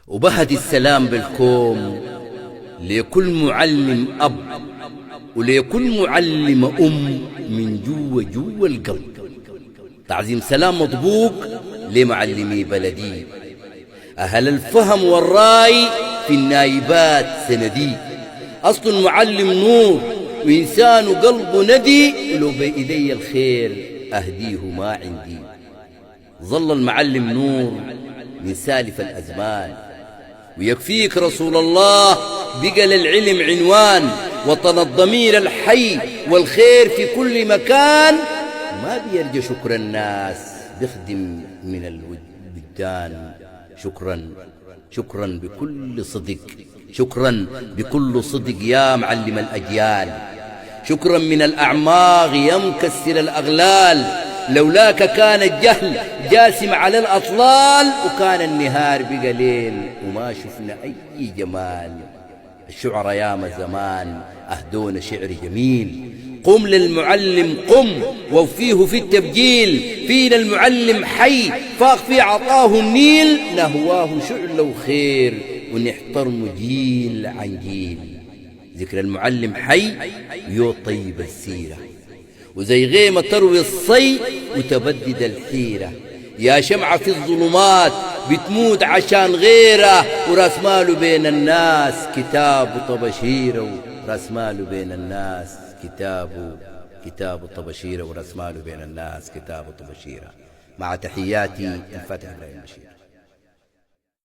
وبهدي السلام بالكوم لكل معلم أب ولكل معلم من جوا القلب. تعظيم سلام مطبوق لمعلمي بلدي، أهل الفهم والراي في النايبات سندي. أصل المعلم نور وإنسان قلبه ندي، ولو بإيدي الخير أهديه ما عندي. ظل المعلم نور من سالف الأزمان، ويكفيك رسول الله بقى للعلم عنوان، وطن الضمير الحي والخير في كل مكان. ما بيرجى شكر الناس، بيخدم من الوجدان. شكرا بكل صدق، شكرا بكل صدق يا معلم الأجيال. شكرا من الأعماق يا مكسر الأغلال، لولاك كان الجهل جاسم على الأطلال، وكان النهار بقليل وما شفنا أي جمال. الشعر ياما زمان أهدون شعر جميل، قم للمعلم قم ووفيه في التبجيل. فينا المعلم حي فاق في عطاه النيل، نهواه شعل وخير ونحترم جيل عن جيل. ذكر المعلم حي يو طيب السيرة، وزي غيمة تروي الصي وتبدد الحيرة. يا شمعة في الظلمات بتموت عشان غيره، وراس ماله بين الناس كتاب طبشيرة. وراس ماله بين الناس كتاب طبشيرة، وراس ماله بين الناس كتاب طبشيرة. مع تحياتي الفتح إبراهيم بشير.